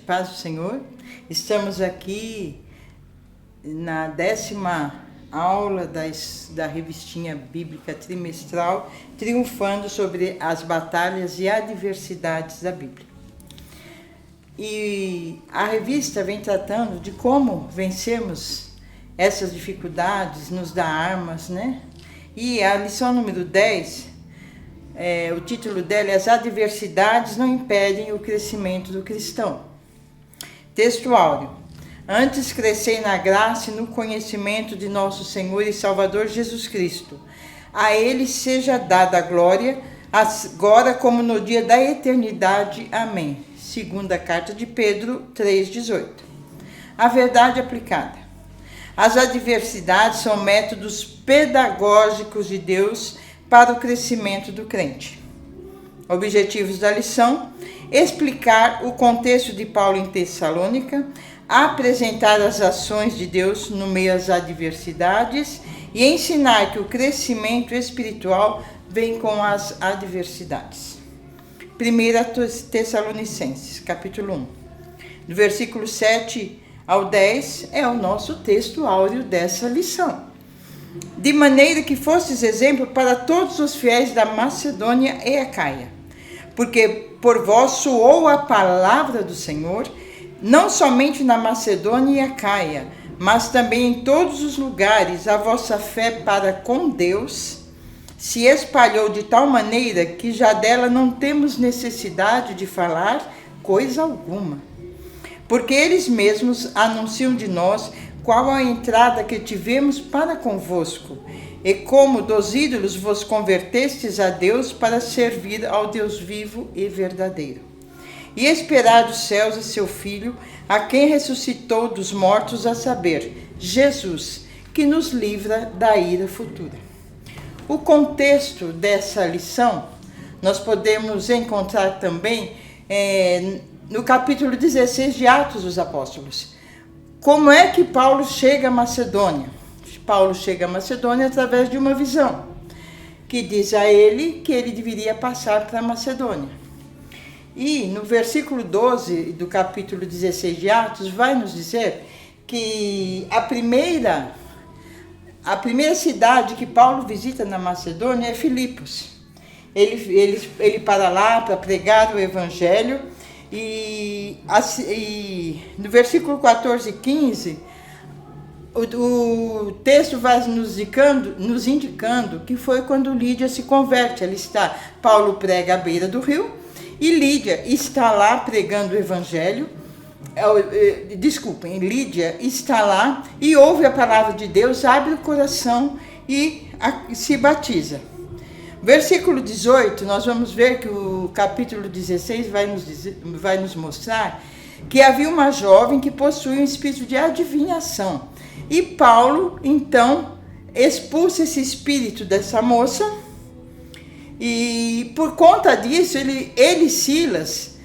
paz do Senhor. Estamos aqui na 10ª aula da revistinha bíblica trimestral, triunfando sobre as batalhas e adversidades da Bíblia. E a revista vem tratando de como vencermos essas dificuldades, nos dá armas, né? E a lição número 10, o título dela é As adversidades não impedem o crescimento do cristão. Texto áureo. Antes crescei na graça e no conhecimento de nosso Senhor e Salvador Jesus Cristo. A Ele seja dada a glória, agora como no dia da eternidade. Amém. Segunda carta de Pedro 3,18. A verdade aplicada. As adversidades são métodos pedagógicos de Deus para o crescimento do crente. Objetivos da lição: explicar o contexto de Paulo em Tessalônica, apresentar as ações de Deus no meio às adversidades e ensinar que o crescimento espiritual vem com as adversidades. 1 Tessalonicenses, capítulo 1, do versículo 7 ao 10, é o nosso texto áureo dessa lição. De maneira que fostes exemplo para todos os fiéis da Macedônia e Acaia, porque por vós soou a palavra do Senhor, não somente na Macedônia e Acaia, mas também em todos os lugares a vossa fé para com Deus se espalhou de tal maneira que já dela não temos necessidade de falar coisa alguma. Porque eles mesmos anunciam de nós qual a entrada que tivemos para convosco, e como dos ídolos vos convertestes a Deus para servir ao Deus vivo e verdadeiro. E esperar dos céus a seu Filho, a quem ressuscitou dos mortos, a saber, Jesus, que nos livra da ira futura. O contexto dessa lição nós podemos encontrar também no capítulo 16 de Atos dos Apóstolos. Como é que Paulo chega à Macedônia? Paulo chega à Macedônia através de uma visão, que diz a ele que ele deveria passar para a Macedônia. E no versículo 12 do capítulo 16 de Atos, vai nos dizer que a primeira cidade que Paulo visita na Macedônia é Filipos. Ele para lá para pregar o evangelho e no versículo 14 e 15, o texto vai nos indicando que foi quando Lídia se converte. Ali está, Paulo prega à beira do rio e Lídia está lá pregando o evangelho. Lídia está lá e ouve a palavra de Deus, abre o coração e se batiza. Versículo 18, nós vamos ver que o capítulo 16 vai nos mostrar que havia uma jovem que possuía um espírito de adivinhação. E Paulo, então, expulsa esse espírito dessa moça e por conta disso, ele e Silas,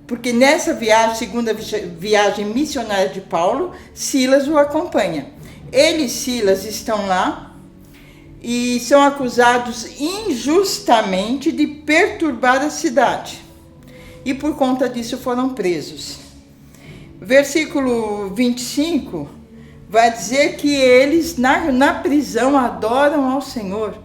porque nessa viagem, segunda viagem missionária de Paulo, Silas o acompanha. Ele e Silas estão lá e são acusados injustamente de perturbar a cidade. E por conta disso foram presos. Versículo 25 vai dizer que eles na prisão adoram ao Senhor.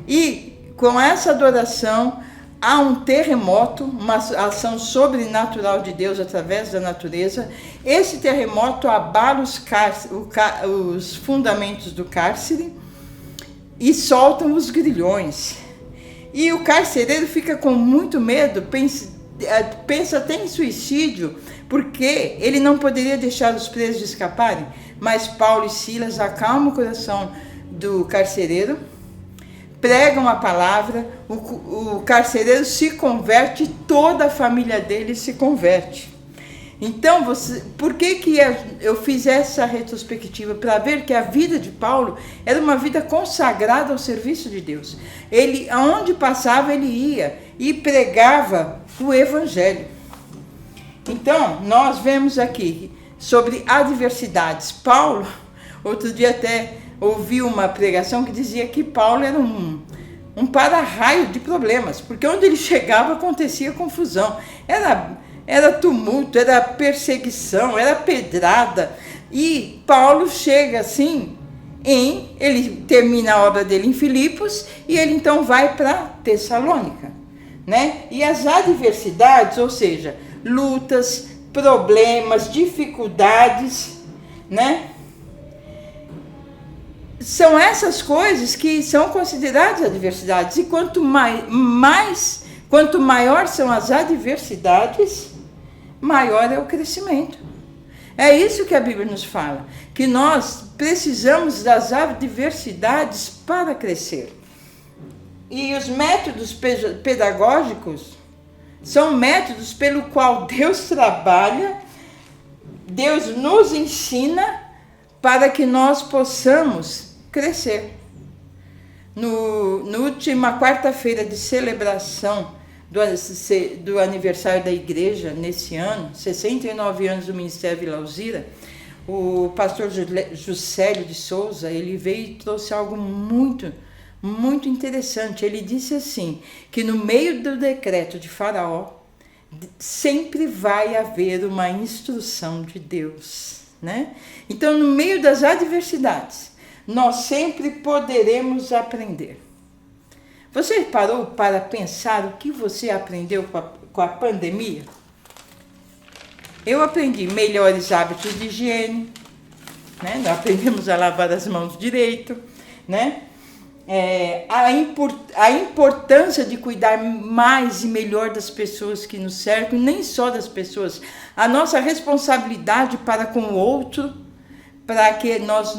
E com essa adoração há um terremoto, uma ação sobrenatural de Deus através da natureza. Esse terremoto abala os fundamentos do cárcere e soltam os grilhões. E o carcereiro fica com muito medo, pensa até em suicídio, porque ele não poderia deixar os presos escaparem. Mas Paulo e Silas acalmam o coração do carcereiro, pregam a palavra, o carcereiro se converte, toda a família dele se converte. Então, por que eu fiz essa retrospectiva? Para ver que a vida de Paulo era uma vida consagrada ao serviço de Deus. Ele, aonde passava, ele ia e pregava o evangelho. Então, nós vemos aqui sobre adversidades. Paulo, outro dia até ouvi uma pregação que dizia que Paulo era um para-raio de problemas, porque onde ele chegava acontecia confusão. era tumulto, era perseguição, era pedrada. E Paulo chega assim, ele termina a obra dele em Filipos e ele então vai para Tessalônica, né? E as adversidades, ou seja, lutas, problemas, dificuldades, né? São essas coisas que são consideradas adversidades. E quanto maior são as adversidades, maior é o crescimento. É isso que a Bíblia nos fala, que nós precisamos das adversidades para crescer. E os métodos pedagógicos são métodos pelo qual Deus trabalha, Deus nos ensina para que nós possamos crescer. Na última quarta-feira de celebração do aniversário da igreja, nesse ano, 69 anos do Ministério Vila Alzira, o pastor Juscelio de Souza, ele veio e trouxe algo muito, muito interessante. Ele disse assim, que no meio do decreto de Faraó, sempre vai haver uma instrução de Deus, né? Então, no meio das adversidades, nós sempre poderemos aprender. Você parou para pensar o que você aprendeu com a pandemia? Eu aprendi melhores hábitos de higiene, né? Nós aprendemos a lavar as mãos direito, né? A importância de cuidar mais e melhor das pessoas que nos cercam, nem só das pessoas, a nossa responsabilidade para com o outro, para que nós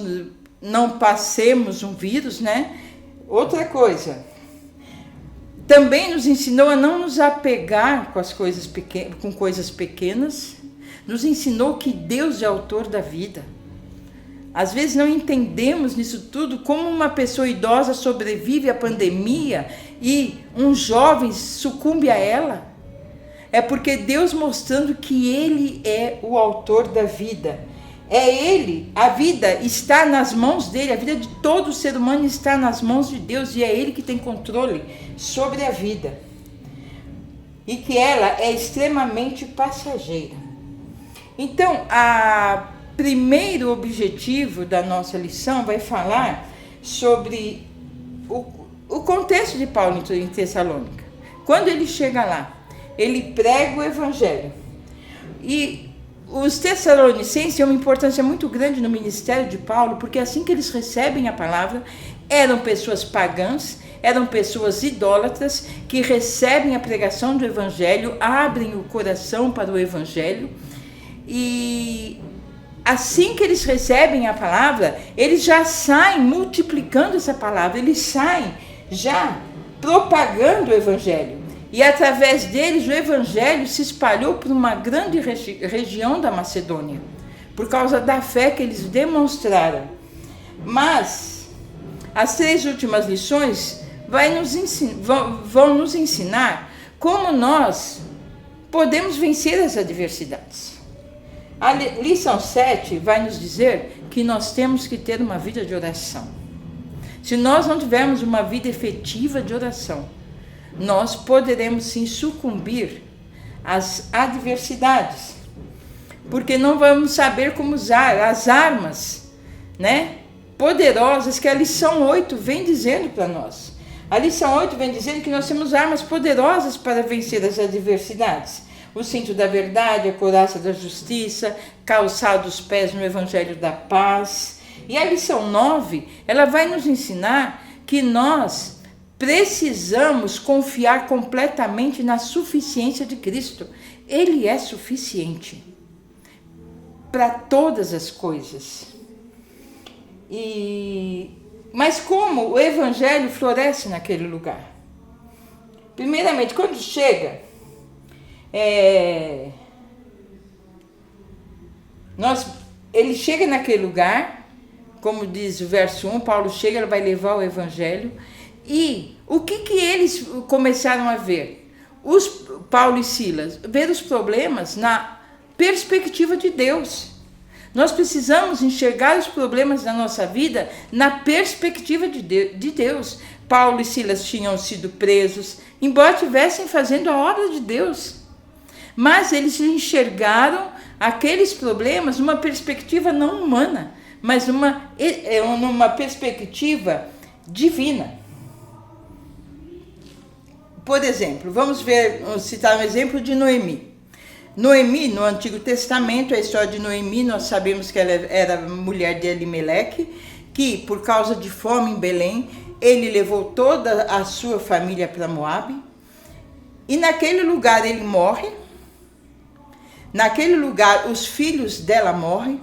não passemos um vírus, né? Outra coisa, também nos ensinou a não nos apegar com coisas pequenas, nos ensinou que Deus é autor da vida. Às vezes não entendemos nisso tudo como uma pessoa idosa sobrevive à pandemia e um jovem sucumbe a ela. É porque Deus mostrando que Ele é o autor da vida. É Ele, a vida está nas mãos dele, a vida de todo ser humano está nas mãos de Deus e é Ele que tem controle sobre a vida. E que ela é extremamente passageira. Então, primeiro objetivo da nossa lição vai falar sobre o contexto de Paulo em Tessalônica. Quando ele chega lá, ele prega o evangelho. E os tessalonicenses têm uma importância muito grande no ministério de Paulo, porque assim que eles recebem a palavra, eram pessoas pagãs, eram pessoas idólatras, que recebem a pregação do evangelho, abrem o coração para o evangelho, e assim que eles recebem a palavra, eles já saem multiplicando essa palavra, eles saem já propagando o evangelho. E através deles o evangelho se espalhou por uma grande região da Macedônia, por causa da fé que eles demonstraram. Mas as 3 últimas lições vão nos ensinar como nós podemos vencer as adversidades. A lição 7 vai nos dizer que nós temos que ter uma vida de oração. Se nós não tivermos uma vida efetiva de oração, nós poderemos sim sucumbir às adversidades, porque não vamos saber como usar as armas, né, poderosas que a lição 8 vem dizendo para nós. A lição 8 vem dizendo que nós temos armas poderosas para vencer as adversidades. O cinto da verdade, a couraça da justiça, calçar os pés no evangelho da paz. E a lição 9, ela vai nos ensinar que nós precisamos confiar completamente na suficiência de Cristo. Ele é suficiente para todas as coisas. Mas como o evangelho floresce naquele lugar? Primeiramente, quando chega, ele chega naquele lugar, como diz o verso 1, Paulo chega, ele vai levar o evangelho. E o que eles começaram a ver? Paulo e Silas, ver os problemas na perspectiva de Deus. Nós precisamos enxergar os problemas da nossa vida na perspectiva de Deus. Paulo e Silas tinham sido presos, embora estivessem fazendo a obra de Deus. Mas eles enxergaram aqueles problemas numa perspectiva não humana, mas numa perspectiva divina. Por exemplo, vamos citar um exemplo de Noemi. Noemi, no Antigo Testamento, a história de Noemi, nós sabemos que ela era mulher de Elimeleque, que por causa de fome em Belém, ele levou toda a sua família para Moabe, e naquele lugar ele morre, naquele lugar os filhos dela morrem,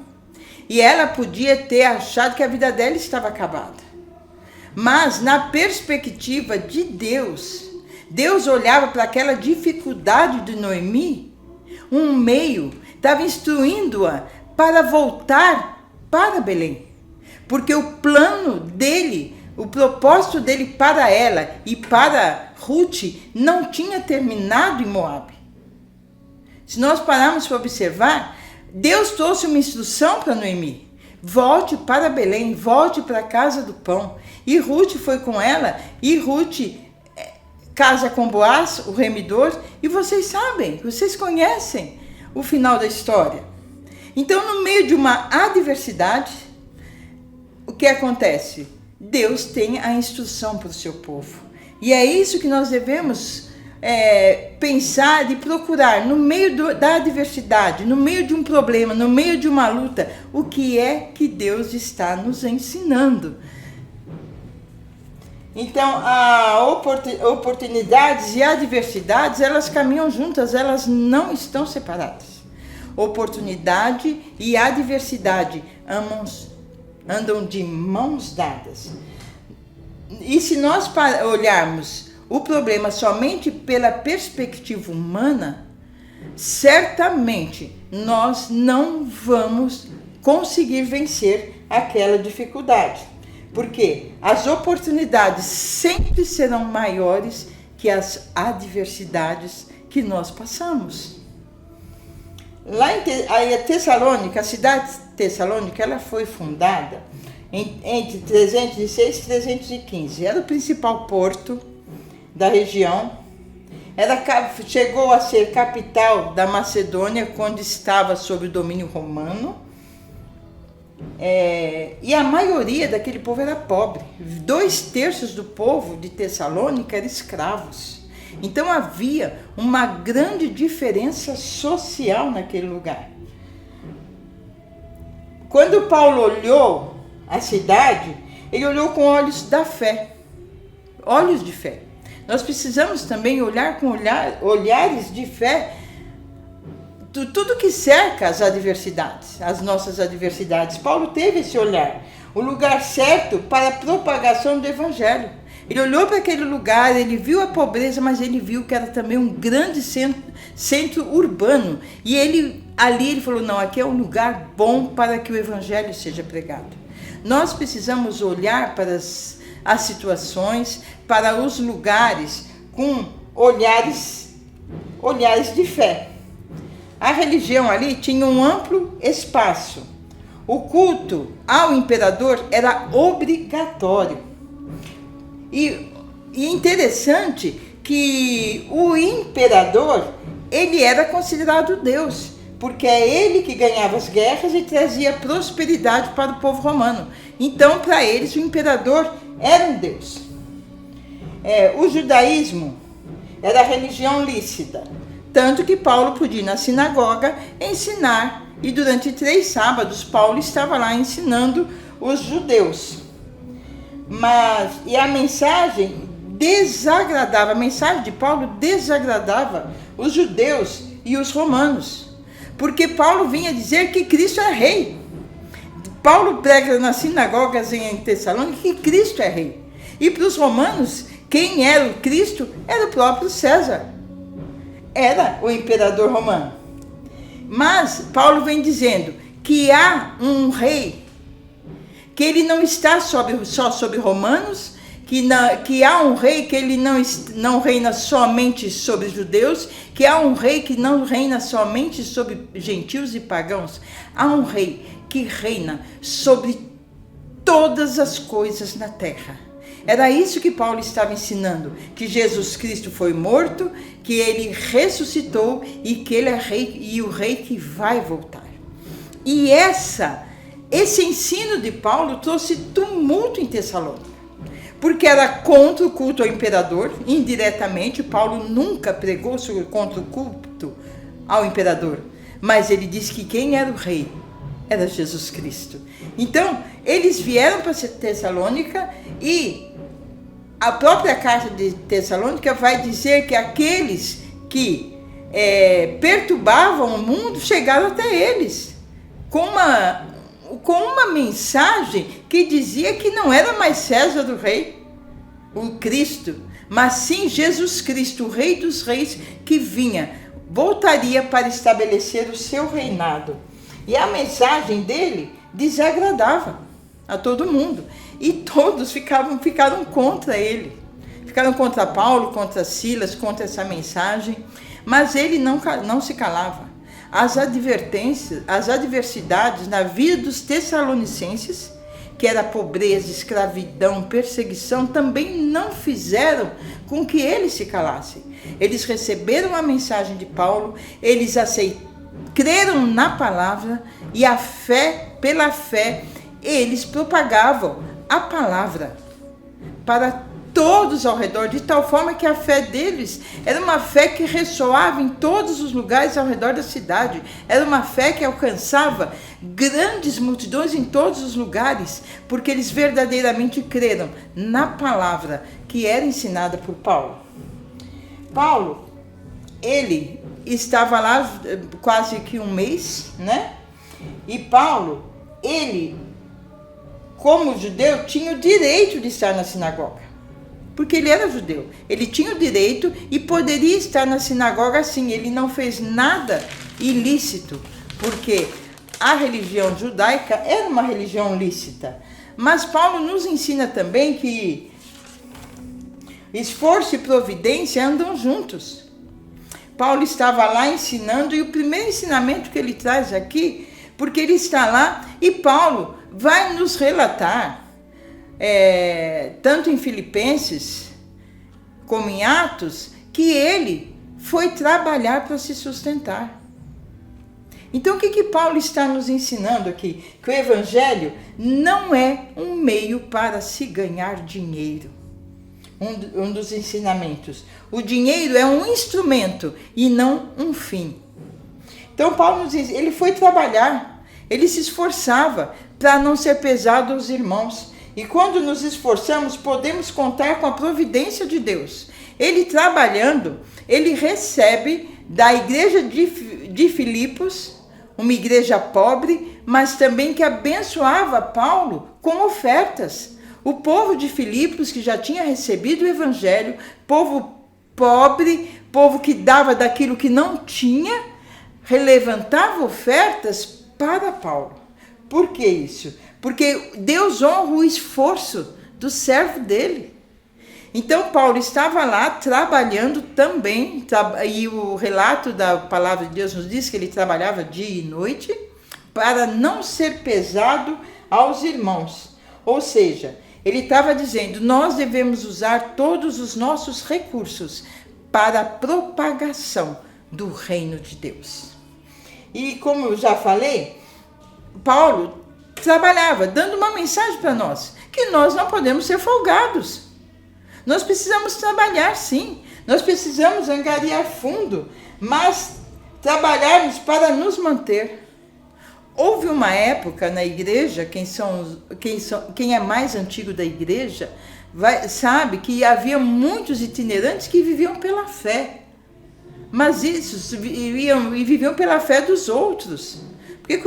e ela podia ter achado que a vida dela estava acabada. Mas na perspectiva de Deus, Deus olhava para aquela dificuldade de Noemi, um meio, estava instruindo-a para voltar para Belém. Porque o plano dele, o propósito dele para ela e para Ruth não tinha terminado em Moabe. Se nós pararmos para observar, Deus trouxe uma instrução para Noemi. Volte para Belém, volte para a casa do pão. E Ruth foi com ela, e Ruth casa com Boaz, o remidor, e vocês sabem, vocês conhecem o final da história. Então, no meio de uma adversidade, o que acontece? Deus tem a instrução para o seu povo. E é isso que nós devemos pensar e procurar no meio da adversidade, no meio de um problema, no meio de uma luta, o que é que Deus está nos ensinando. Então, oportunidades e adversidades, elas caminham juntas, elas não estão separadas. Oportunidade e adversidade andam de mãos dadas. E se nós olharmos o problema somente pela perspectiva humana, certamente nós não vamos conseguir vencer aquela dificuldade. Porque as oportunidades sempre serão maiores que as adversidades que nós passamos. Lá em Tessalônica, a cidade de Tessalônica, ela foi fundada entre 306 e 315. Era o principal porto da região. Chegou a ser capital da Macedônia quando estava sob o domínio romano. E a maioria daquele povo era pobre. 2/3 do povo de Tessalônica eram escravos. Então havia uma grande diferença social naquele lugar. Quando Paulo olhou a cidade, ele olhou com olhos da fé, olhos de fé. Nós precisamos também olhar com olhares de fé tudo que cerca as adversidades, as nossas adversidades. Paulo teve esse olhar, o lugar certo para a propagação do evangelho. Ele olhou para aquele lugar, ele viu a pobreza, mas ele viu que era também um grande centro urbano. E ele falou, não, aqui é um lugar bom para que o evangelho seja pregado. Nós precisamos olhar para as situações, para os lugares com olhares de fé. A religião ali tinha um amplo espaço. O culto ao imperador era obrigatório. E interessante que o imperador, ele era considerado Deus, porque é ele que ganhava as guerras e trazia prosperidade para o povo romano. Então, para eles, o imperador era um Deus. O judaísmo era a religião lícita, tanto que Paulo podia ir na sinagoga ensinar, e durante 3 sábados Paulo estava lá ensinando os judeus. E a mensagem desagradava, a mensagem de Paulo desagradava os judeus e os romanos, porque Paulo vinha dizer que Cristo é rei. Paulo prega nas sinagogas em Tessalônica que Cristo é rei. E para os romanos, quem era o Cristo era o próprio César. Era o imperador romano. Mas Paulo vem dizendo que há um rei, que ele não está só sobre romanos, que há um rei que ele não reina somente sobre judeus, que há um rei que não reina somente sobre gentios e pagãos. Há um rei que reina sobre todas as coisas na terra. Era isso que Paulo estava ensinando, que Jesus Cristo foi morto, que ele ressuscitou e que ele é rei e o rei que vai voltar. E esse ensino de Paulo trouxe tumulto em Tessalônica, porque era contra o culto ao imperador, indiretamente. Paulo nunca pregou contra o culto ao imperador, mas ele disse que quem era o rei era Jesus Cristo. Então, eles vieram para Tessalônica e a própria carta de Tessalônica vai dizer que aqueles que perturbavam o mundo chegaram até eles com uma mensagem que dizia que não era mais César o rei, o Cristo, mas sim Jesus Cristo, o Rei dos Reis, que voltaria para estabelecer o seu reinado. E a mensagem dele desagradava a todo mundo. E todos ficaram contra ele. Ficaram contra Paulo, contra Silas, contra essa mensagem. Mas ele não se calava. As adversidades na vida dos tessalonicenses, que era pobreza, escravidão, perseguição, também não fizeram com que eles se calassem. Eles receberam a mensagem de Paulo, eles creram na palavra e pela fé, eles propagavam a palavra para todos ao redor, de tal forma que a fé deles era uma fé que ressoava em todos os lugares ao redor da cidade. Era uma fé que alcançava grandes multidões em todos os lugares, porque eles verdadeiramente creram na palavra que era ensinada por Paulo. Paulo, ele estava lá quase que um mês, né? E Paulo, ele, como judeu, tinha o direito de estar na sinagoga. Porque ele era judeu, ele tinha o direito e poderia estar na sinagoga sim. Ele não fez nada ilícito, porque a religião judaica era uma religião lícita. Mas Paulo nos ensina também que esforço e providência andam juntos. Paulo estava lá ensinando, e o primeiro ensinamento que ele traz aqui, porque ele está lá e Paulo vai nos relatar, tanto em Filipenses como em Atos, que ele foi trabalhar para se sustentar. Então o que Paulo está nos ensinando aqui? Que o evangelho não é um meio para se ganhar dinheiro. Um dos ensinamentos. O dinheiro é um instrumento e não um fim. Então Paulo nos diz, ele foi trabalhar, ele se esforçava para não ser pesado aos irmãos. E quando nos esforçamos, podemos contar com a providência de Deus. Ele trabalhando, ele recebe da igreja de Filipos, uma igreja pobre, mas também que abençoava Paulo com ofertas. O povo de Filipos, que já tinha recebido o evangelho, povo pobre, povo que dava daquilo que não tinha, levantava ofertas para Paulo. Por que isso? Porque Deus honra o esforço do servo dele. Então Paulo estava lá trabalhando também, e o relato da palavra de Deus nos diz que ele trabalhava dia e noite para não ser pesado aos irmãos. Ou seja, ele estava dizendo, nós devemos usar todos os nossos recursos para a propagação do reino de Deus. E como eu já falei, Paulo trabalhava dando uma mensagem para nós, que nós não podemos ser folgados. Nós precisamos trabalhar sim, nós precisamos angariar fundo, mas trabalharmos para nos manter. Houve uma época na igreja, quem é mais antigo da igreja, sabe que havia muitos itinerantes que viviam pela fé. Mas viviam pela fé dos outros. Porque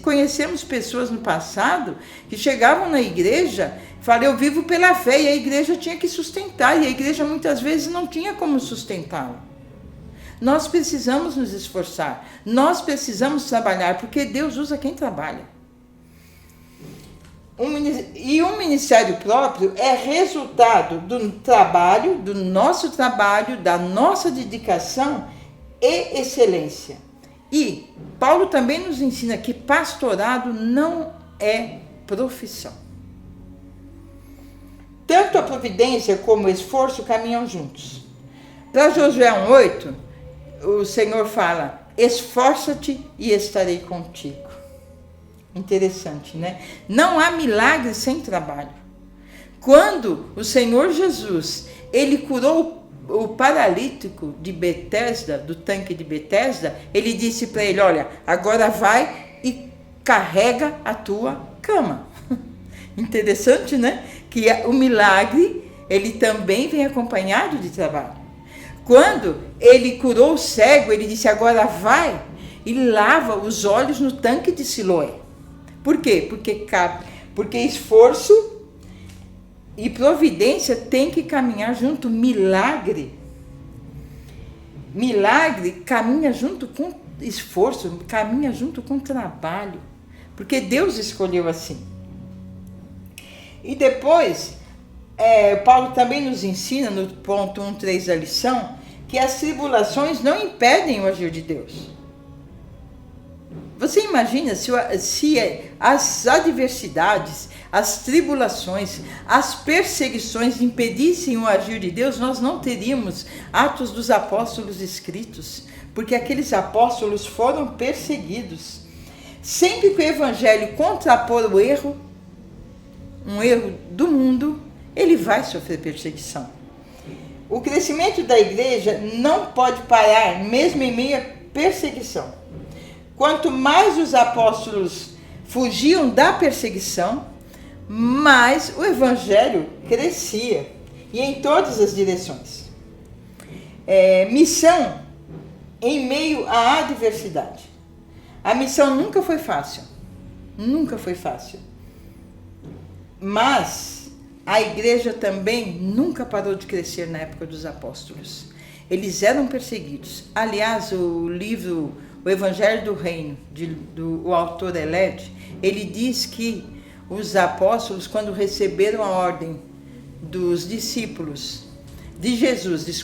conhecemos pessoas no passado que chegavam na igreja e falavam, eu vivo pela fé, e a igreja tinha que sustentar, e a igreja muitas vezes não tinha como sustentá-lo. Nós precisamos nos esforçar, nós precisamos trabalhar, porque Deus usa quem trabalha. E um ministério próprio é resultado do trabalho, do nosso trabalho, da nossa dedicação e excelência. E Paulo também nos ensina que pastorado não é profissão. tanto a providência como o esforço caminham juntos. Para Josué 1,8, o Senhor fala: esforça-te e estarei contigo. Interessante, né? Não há milagre sem trabalho. Quando o Senhor Jesus, ele curou o paralítico de Betesda, do tanque de Betesda, ele disse para ele: olha, agora vai e carrega a tua cama. Interessante, né? Que o milagre, ele também vem acompanhado de trabalho. Quando ele curou o cego, ele disse: agora vai e lava os olhos no tanque de Siloé. Por quê? Porque esforço e providência tem que caminhar junto. Milagre caminha junto com esforço, caminha junto com trabalho. Porque Deus escolheu assim. E depois, Paulo também nos ensina, no ponto 1.3 da lição, que as tribulações não impedem o agir de Deus. Você imagina se as adversidades, as tribulações, as perseguições impedissem o agir de Deus, nós não teríamos Atos dos Apóstolos escritos, porque aqueles apóstolos foram perseguidos. Sempre que o Evangelho contrapor o erro, um erro do mundo, ele vai sofrer perseguição. O crescimento da igreja não pode parar, mesmo em meio à perseguição. Quanto mais os apóstolos fugiam da perseguição, mais o evangelho crescia, e em todas as direções. Missão em meio à adversidade. A missão nunca foi fácil, mas a igreja também nunca parou de crescer na época dos apóstolos. Eles eram perseguidos. Aliás, o livro O Evangelho do Reino, do autor Eled, ele diz que os apóstolos, quando receberam a ordem dos discípulos, de Jesus,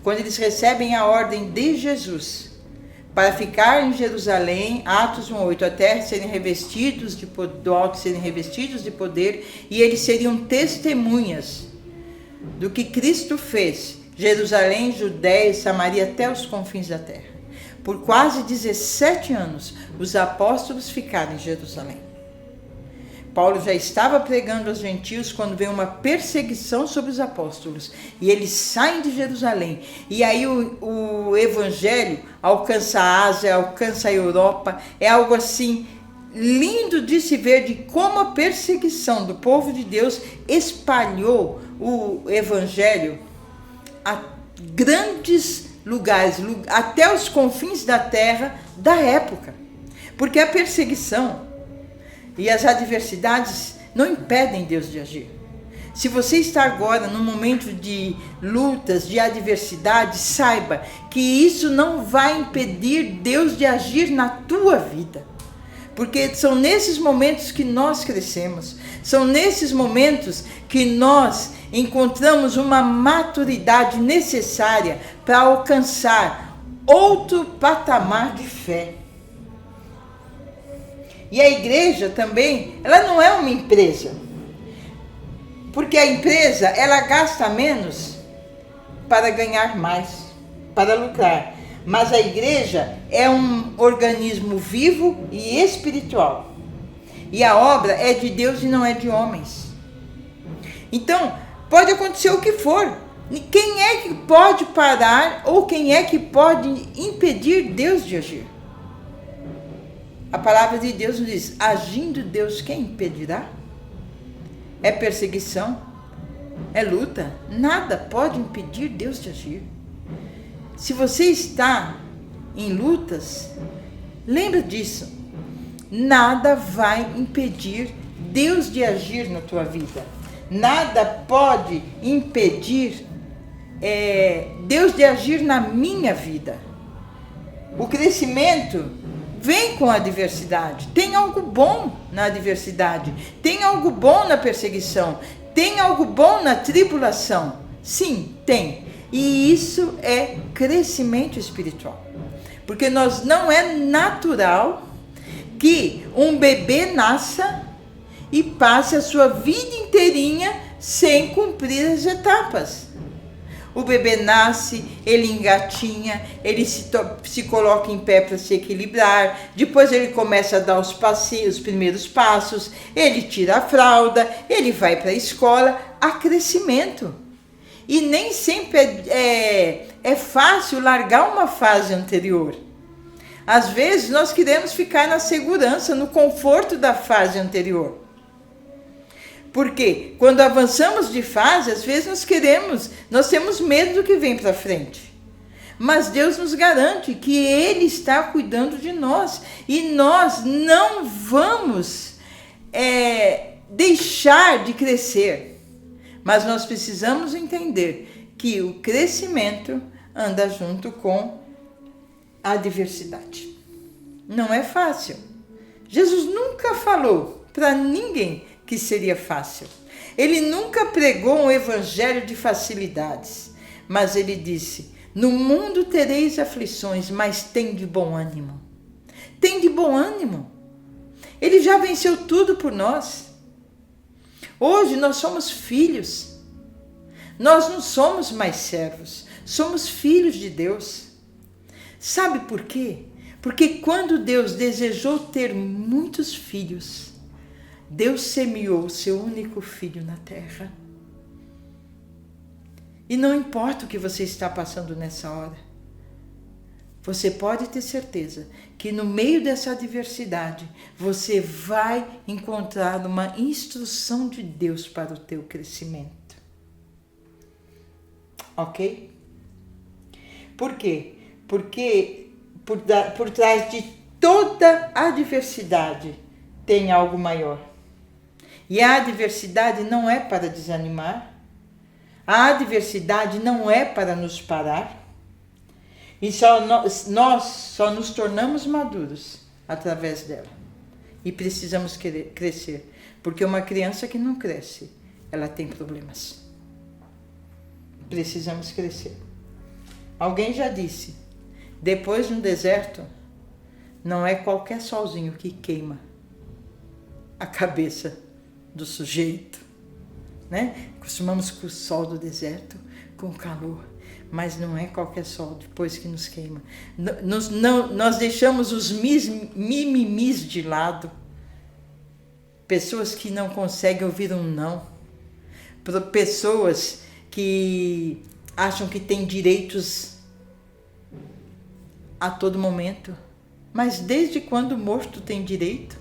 quando eles recebem a ordem de Jesus para ficar em Jerusalém, Atos 1:8, até serem revestidos do alto, serem revestidos de poder, e eles seriam testemunhas do que Cristo fez, Jerusalém, Judéia e Samaria, até os confins da terra. Por quase 17 anos, os apóstolos ficaram em Jerusalém. Paulo já estava pregando aos gentios quando veio uma perseguição sobre os apóstolos. E eles saem de Jerusalém. E aí o evangelho alcança a Ásia, alcança a Europa. É algo assim lindo de se ver, de como a perseguição do povo de Deus espalhou o evangelho a grandes lugares, até os confins da terra da época. Porque a perseguição e as adversidades não impedem Deus de agir. Se você está agora num momento de lutas, de adversidade, saiba que isso não vai impedir Deus de agir na tua vida. Porque são nesses momentos que nós crescemos, são nesses momentos que nós encontramos uma maturidade necessária para alcançar outro patamar de fé. E a igreja também, ela não é uma empresa. Porque a empresa, ela gasta menos para ganhar mais, para lucrar. Mas a igreja é um organismo vivo e espiritual. E a obra é de Deus e não é de homens. Então, pode acontecer o que for. Quem é que pode parar ou quem é que pode impedir Deus de agir? A palavra de Deus nos diz: agindo Deus, quem impedirá? É perseguição, é luta, nada pode impedir Deus de agir. Se você está em lutas, lembra disso. Nada vai impedir Deus de agir na tua vida. Nada pode impedir Deus de agir na minha vida. O crescimento vem com a adversidade. Tem algo bom na adversidade. Tem algo bom na perseguição. Tem algo bom na tribulação. Sim, tem. E isso é crescimento espiritual. Porque não é natural que um bebê nasça e passe a sua vida inteirinha sem cumprir as etapas. O bebê nasce, ele engatinha, ele se coloca em pé para se equilibrar, depois ele começa a dar os primeiros passos, ele tira a fralda, ele vai para a escola, há crescimento. E nem sempre é fácil largar uma fase anterior. Às vezes nós queremos ficar na segurança, no conforto da fase anterior. Porque quando avançamos de fase, às vezes nós temos medo do que vem para frente. Mas Deus nos garante que Ele está cuidando de nós. E nós não vamos deixar de crescer. Mas nós precisamos entender que o crescimento anda junto com a adversidade. Não é fácil. Jesus nunca falou para ninguém que seria fácil. Ele nunca pregou um evangelho de facilidades, mas ele disse: no mundo tereis aflições, mas tem de bom ânimo. Tem de bom ânimo. Ele já venceu tudo por nós. Hoje nós somos filhos. Nós não somos mais servos, somos filhos de Deus. Sabe por quê? Porque quando Deus desejou ter muitos filhos, Deus semeou o seu único filho na terra. E não importa o que você está passando nessa hora, você pode ter certeza que no meio dessa adversidade, você vai encontrar uma instrução de Deus para o teu crescimento. Ok? Por quê? Porque por trás de toda adversidade tem algo maior. E a adversidade não é para desanimar, a adversidade não é para nos parar, e nós só nos tornamos maduros através dela. E precisamos crescer, porque uma criança que não cresce, ela tem problemas. Precisamos crescer. Alguém já disse, depois de um deserto, não é qualquer solzinho que queima a cabeça do sujeito, né? Costumamos com o sol do deserto, com o calor, mas não é qualquer sol depois que nos queima. Nós deixamos os mimimis de lado, pessoas que não conseguem ouvir um não, pessoas que acham que têm direitos a todo momento, mas desde quando o morto tem direito?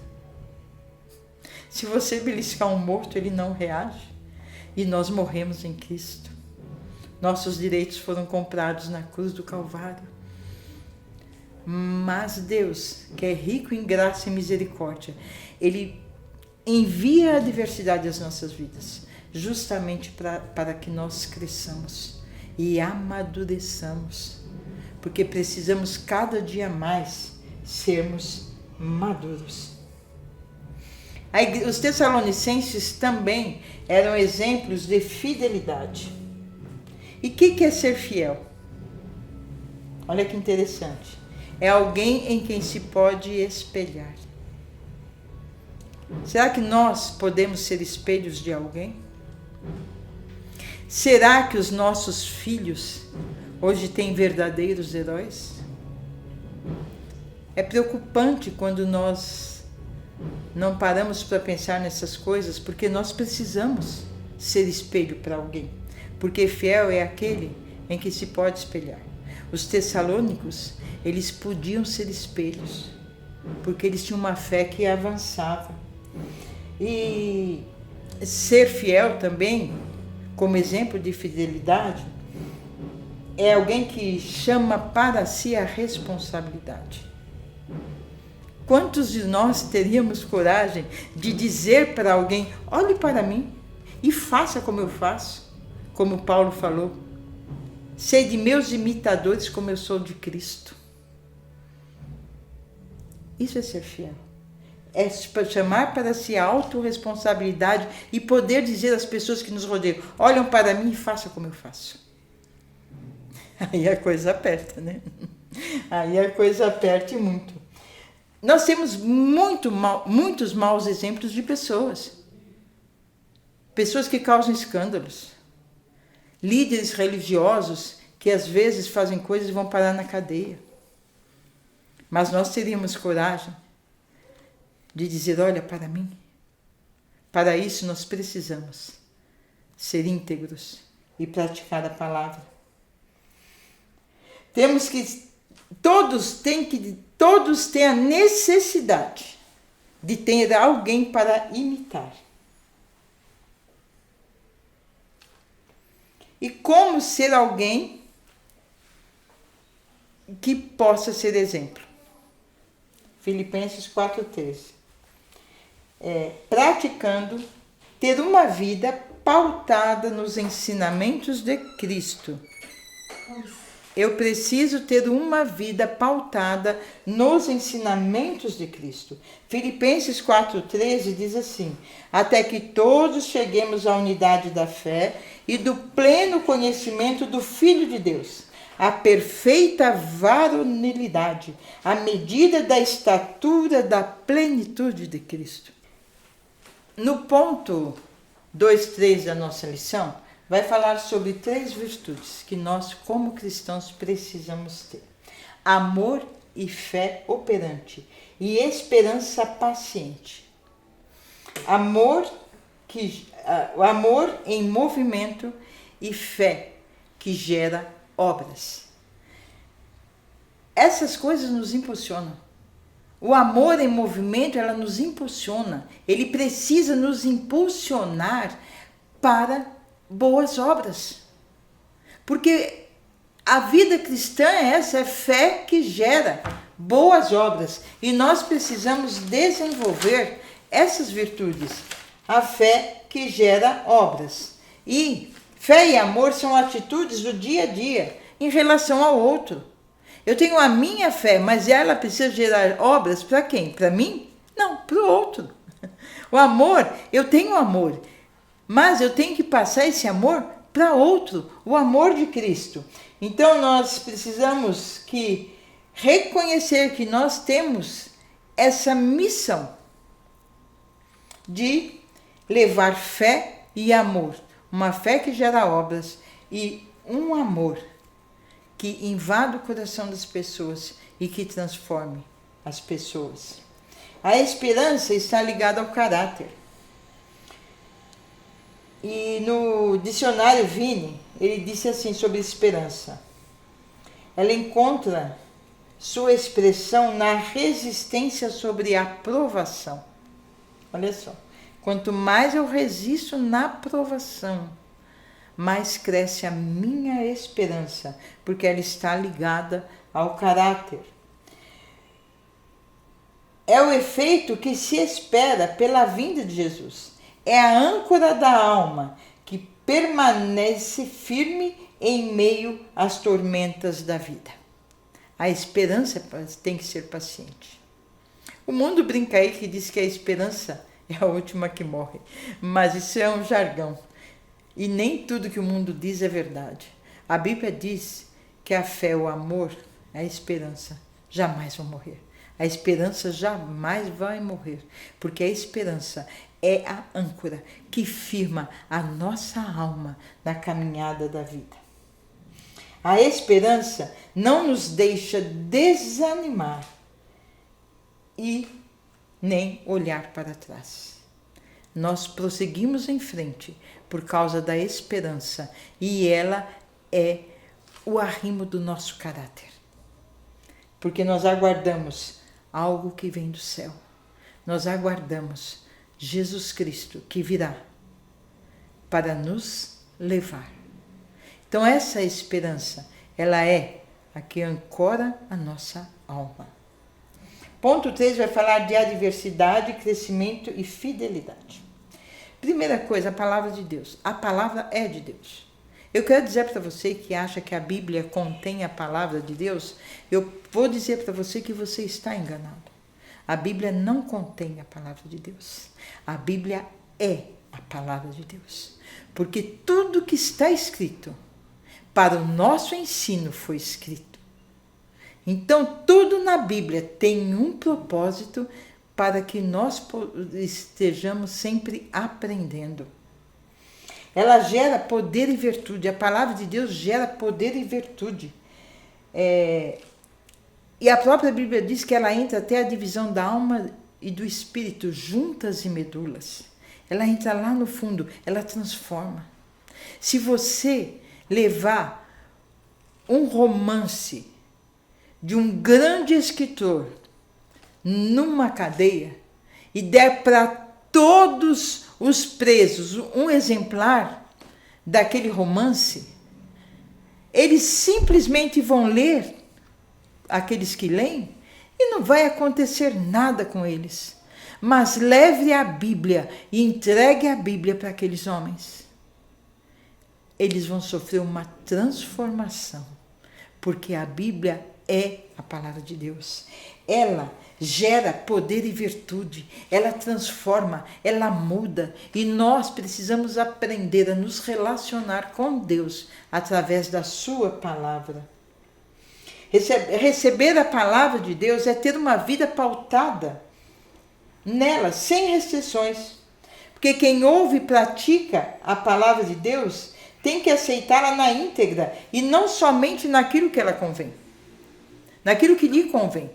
Se você beliscar um morto, ele não reage. E nós morremos em Cristo. Nossos direitos foram comprados na cruz do Calvário. Mas Deus, que é rico em graça e misericórdia, Ele envia a adversidade às nossas vidas, justamente para que nós cresçamos e amadureçamos. Porque precisamos cada dia mais sermos maduros. Os Tessalonicenses também eram exemplos de fidelidade. E o que é ser fiel? Olha que interessante. É alguém em quem se pode espelhar. Será que nós podemos ser espelhos de alguém? Será que os nossos filhos hoje têm verdadeiros heróis? É preocupante quando nós não paramos para pensar nessas coisas, porque nós precisamos ser espelho para alguém. Porque fiel é aquele em que se pode espelhar. Os tessalônicos, eles podiam ser espelhos, porque eles tinham uma fé que avançava. E ser fiel também, como exemplo de fidelidade, é alguém que chama para si a responsabilidade. Quantos de nós teríamos coragem de dizer para alguém, olhe para mim e faça como eu faço, como Paulo falou, sede meus imitadores como eu sou de Cristo. Isso é ser fiel. É chamar para si a autorresponsabilidade e poder dizer às pessoas que nos rodeiam, olham para mim e façam como eu faço. Aí a coisa aperta, né? Aí a coisa aperta e muito. Nós temos muitos maus exemplos de pessoas. pessoas que causam escândalos, líderes religiosos que às vezes fazem coisas e vão parar na cadeia. Mas nós teríamos coragem de dizer, olha, para isso nós precisamos ser íntegros e praticar a palavra. Todos têm a necessidade de ter alguém para imitar. E como ser alguém que possa ser exemplo? Filipenses 4:13. Praticando ter uma vida pautada nos ensinamentos de Cristo. Eu preciso ter uma vida pautada nos ensinamentos de Cristo. Filipenses 4:13 diz assim: até que todos cheguemos à unidade da fé e do pleno conhecimento do Filho de Deus, a perfeita varonilidade, à medida da estatura da plenitude de Cristo. No ponto 2.3 da nossa lição, vai falar sobre 3 virtudes que nós, como cristãos, precisamos ter: amor e fé operante e esperança paciente. O amor em movimento e fé que gera obras. Essas coisas nos impulsionam. O amor em movimento, ela nos impulsiona. Ele precisa nos impulsionar para boas obras. Porque a vida cristã é essa, é fé que gera boas obras. E nós precisamos desenvolver essas virtudes. A fé que gera obras. E fé e amor são atitudes do dia a dia em relação ao outro. Eu tenho a minha fé, mas ela precisa gerar obras para quem? Para mim? Não, para o outro. O amor, eu tenho amor, mas eu tenho que passar esse amor para outro, o amor de Cristo. Então nós precisamos reconhecer que nós temos essa missão de levar fé e amor. Uma fé que gera obras e um amor que invada o coração das pessoas e que transforme as pessoas. A esperança está ligada ao caráter. E no dicionário Vini, ele disse assim sobre esperança: ela encontra sua expressão na resistência sobre a provação. Olha só, quanto mais eu resisto na provação, mais cresce a minha esperança, porque ela está ligada ao caráter. É o efeito que se espera pela vinda de Jesus. É a âncora da alma que permanece firme em meio às tormentas da vida. A esperança tem que ser paciente. O mundo brinca aí que diz que a esperança é a última que morre, mas isso é um jargão. E nem tudo que o mundo diz é verdade. A Bíblia diz que a fé, o amor, a esperança jamais vão morrer. A esperança jamais vai morrer, porque a esperança é a âncora que firma a nossa alma na caminhada da vida. A esperança não nos deixa desanimar e nem olhar para trás. Nós prosseguimos em frente por causa da esperança e ela é o arrimo do nosso caráter. Porque nós aguardamos algo que vem do céu. Nós aguardamos Jesus Cristo que virá para nos levar. Então essa esperança, ela é a que ancora a nossa alma. Ponto 3 vai falar de adversidade, crescimento e fidelidade. Primeira coisa, a palavra de Deus. A palavra é de Deus. Eu quero dizer para você que acha que a Bíblia contém a palavra de Deus, eu vou dizer para você que você está enganado. A Bíblia não contém a palavra de Deus. A Bíblia é a palavra de Deus. Porque tudo que está escrito para o nosso ensino foi escrito. Então, tudo na Bíblia tem um propósito para que nós estejamos sempre aprendendo. ela gera poder e virtude. A palavra de Deus gera poder e virtude. E a própria Bíblia diz que ela entra até a divisão da alma e do espírito, juntas e medulas. Ela entra lá no fundo, ela transforma. Se você levar um romance de um grande escritor numa cadeia e der para todos os presos um exemplar daquele romance, eles simplesmente vão ler, aqueles que leem, e não vai acontecer nada com eles. Mas leve a Bíblia e entregue a Bíblia para aqueles homens. Eles vão sofrer uma transformação, porque a Bíblia é a palavra de Deus. Ela gera poder e virtude, ela transforma, ela muda, e nós precisamos aprender a nos relacionar com Deus através da sua palavra. Receber a palavra de Deus é ter uma vida pautada nela, sem restrições. Porque quem ouve e pratica a palavra de Deus tem que aceitá-la na íntegra e não somente naquilo que ela convém, naquilo que lhe convém.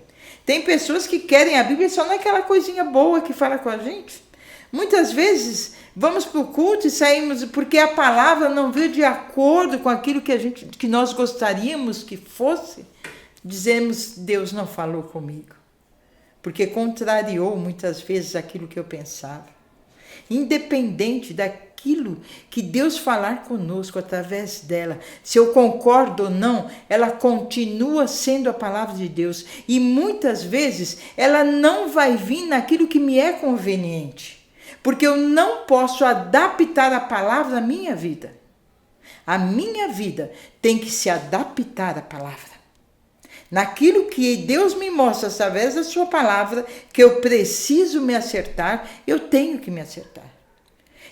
Tem pessoas que querem a Bíblia só naquela coisinha boa que fala com a gente. Muitas vezes vamos para o culto e saímos porque a palavra não veio de acordo com aquilo que nós gostaríamos que fosse. Dizemos, Deus não falou comigo, porque contrariou muitas vezes aquilo que eu pensava. Independente daquilo que Deus falar conosco através dela, se eu concordo ou não, ela continua sendo a palavra de Deus. E muitas vezes ela não vai vir naquilo que me é conveniente, porque eu não posso adaptar a palavra à minha vida. A minha vida tem que se adaptar à palavra. Naquilo que Deus me mostra através da sua palavra, que eu preciso me acertar, eu tenho que me acertar.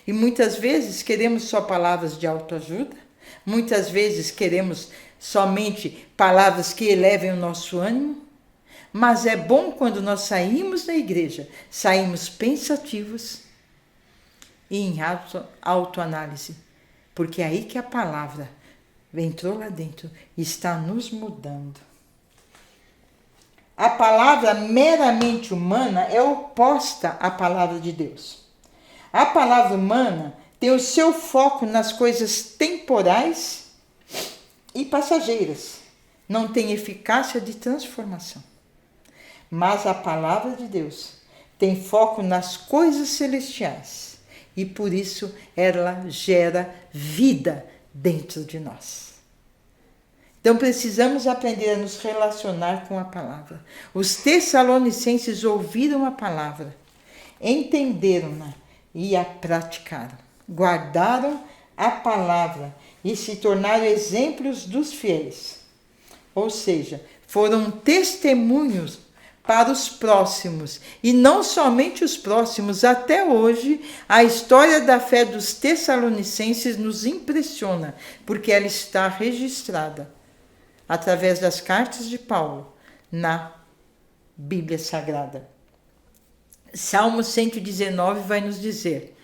E muitas vezes queremos só palavras de autoajuda, muitas vezes queremos somente palavras que elevem o nosso ânimo, mas é bom quando nós saímos da igreja, saímos pensativos e em autoanálise, porque é aí que a palavra entrou lá dentro e está nos mudando. A palavra meramente humana é oposta à palavra de Deus. A palavra humana tem o seu foco nas coisas temporais e passageiras. Não tem eficácia de transformação. Mas a palavra de Deus tem foco nas coisas celestiais. E por isso ela gera vida dentro de nós. Então precisamos aprender a nos relacionar com a palavra. Os tessalonicenses ouviram a palavra, entenderam-na e a praticaram. Guardaram a palavra e se tornaram exemplos dos fiéis. Ou seja, foram testemunhos para os próximos. E não somente os próximos, até hoje a história da fé dos tessalonicenses nos impressiona, porque ela está registrada através das cartas de Paulo na Bíblia Sagrada. Salmo 119 vai nos dizer,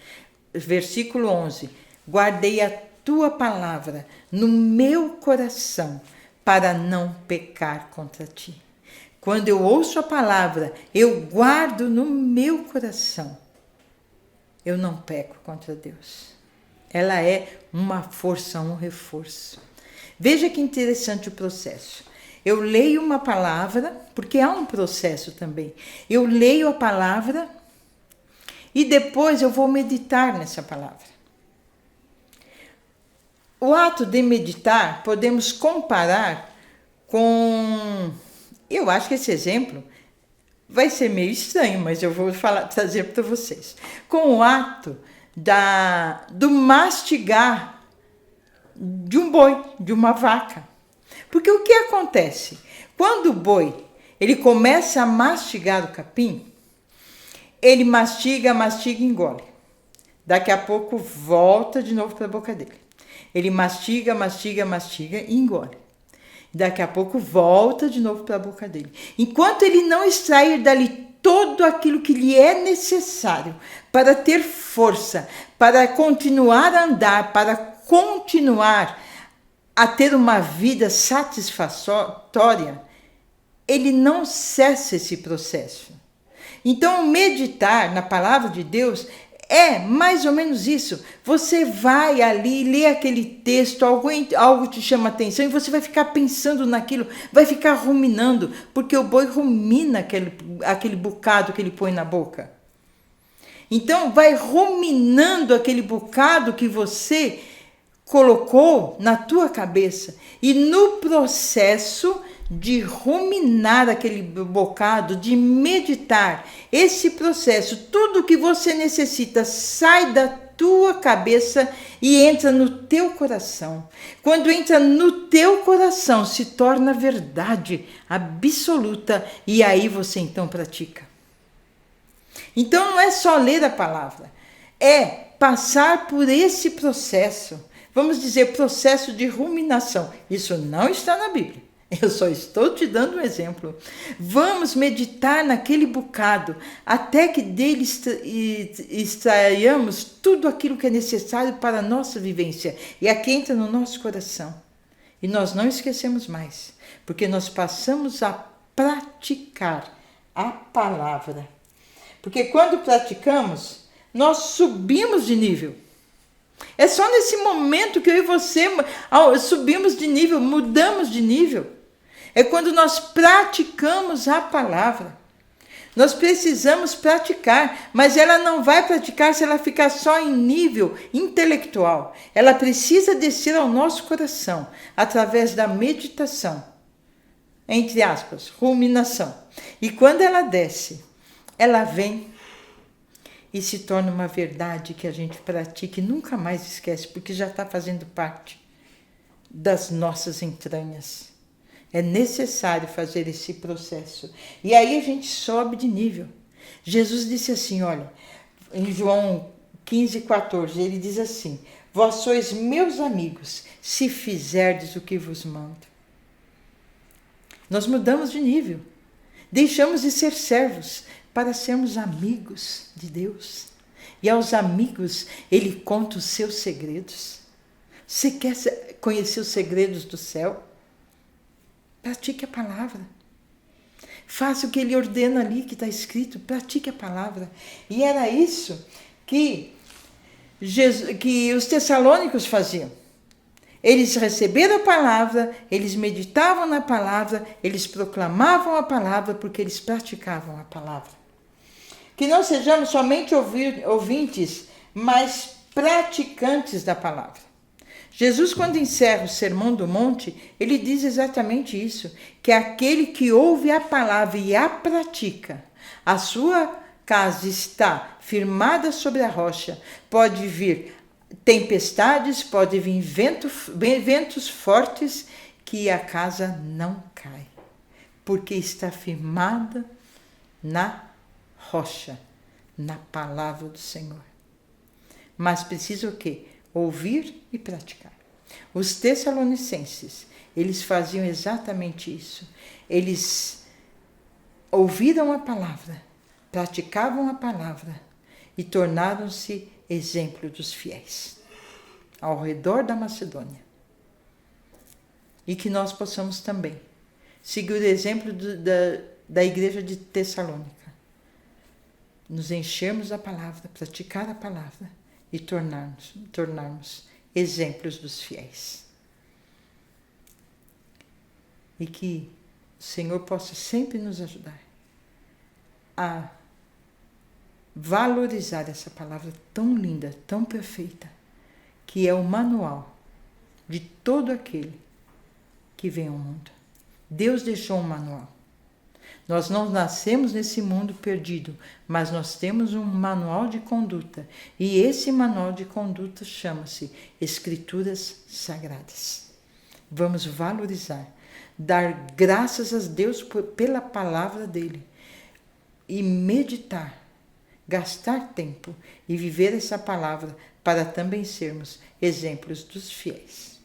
versículo 11, guardei a tua palavra no meu coração para não pecar contra ti. Quando eu ouço a palavra, eu guardo no meu coração. Eu não peco contra Deus. Ela é uma força, um reforço. Veja que interessante o processo. Eu leio uma palavra, porque há um processo também. Eu leio a palavra e depois eu vou meditar nessa palavra. O ato de meditar podemos comparar com... Eu acho que esse exemplo vai ser meio estranho, mas eu vou trazer para vocês. Com o ato do mastigar de um boi, de uma vaca. Porque o que acontece? Quando o boi ele começa a mastigar o capim, ele mastiga e engole. Daqui a pouco volta de novo para a boca dele. Ele mastiga e engole. Daqui a pouco volta de novo para a boca dele. Enquanto ele não extrair dali todo tudo aquilo que lhe é necessário para ter força, para continuar a andar, para continuar a ter uma vida satisfatória, ele não cessa esse processo. Então, meditar na palavra de Deus é mais ou menos isso. Você vai ali, lê aquele texto, algo te chama a atenção e você vai ficar pensando naquilo, vai ficar ruminando, porque o boi rumina aquele bocado que ele põe na boca. Então, vai ruminando aquele bocado que você colocou na tua cabeça. E no processo de ruminar aquele bocado, de meditar, esse processo, tudo que você necessita sai da tua cabeça e entra no teu coração. Quando entra no teu coração, se torna verdade absoluta e aí você então pratica. Então não é só ler a palavra, é passar por esse processo, vamos dizer, processo de ruminação. Isso não está na Bíblia. Eu só estou te dando um exemplo. Vamos meditar naquele bocado, até que dele extraiamos tudo aquilo que é necessário para a nossa vivência. E aqui entra no nosso coração. E nós não esquecemos mais, porque nós passamos a praticar a palavra. Porque quando praticamos, nós subimos de nível. É só nesse momento que eu e você subimos de nível, mudamos de nível. É quando nós praticamos a palavra. Nós precisamos praticar, mas ela não vai praticar se ela ficar só em nível intelectual. Ela precisa descer ao nosso coração, através da meditação. Entre aspas, ruminação. E quando ela desce, ela vem e se torna uma verdade que a gente pratica e nunca mais esquece, porque já está fazendo parte das nossas entranhas. É necessário fazer esse processo. E aí a gente sobe de nível. Jesus disse assim, olha, em João 15:14, ele diz assim, vós sois meus amigos, se fizerdes o que vos mando. Nós mudamos de nível. Deixamos de ser servos para sermos amigos de Deus. E aos amigos, ele conta os seus segredos. Você quer conhecer os segredos do céu? Pratique a palavra. Faça o que ele ordena ali, que está escrito. Pratique a palavra. E era isso que os tessalônicos faziam. Eles receberam a palavra, eles meditavam na palavra, eles proclamavam a palavra, porque eles praticavam a palavra. Que não sejamos somente ouvintes, mas praticantes da palavra. Jesus, quando encerra o Sermão do Monte, ele diz exatamente isso, que aquele que ouve a palavra e a pratica, a sua casa está firmada sobre a rocha, pode vir tempestades, pode vir ventos fortes, que a casa não cai, porque está firmada na rocha, na palavra do Senhor. Mas precisa o quê? Ouvir e praticar. Os tessalonicenses, eles faziam exatamente isso. Eles ouviram a palavra, praticavam a palavra e tornaram-se exemplo dos fiéis ao redor da Macedônia. E que nós possamos também seguir o exemplo da igreja de Tessalônica. Nos enchermos da palavra, praticar a palavra e tornarmos exemplos dos fiéis. E que o Senhor possa sempre nos ajudar a valorizar essa palavra tão linda, tão perfeita, que é o manual de todo aquele que vem ao mundo. Deus deixou um manual. Nós não nascemos nesse mundo perdido, mas nós temos um manual de conduta. E esse manual de conduta chama-se Escrituras Sagradas. Vamos valorizar, dar graças a Deus pela palavra dele e meditar, gastar tempo e viver essa palavra para também sermos exemplos dos fiéis.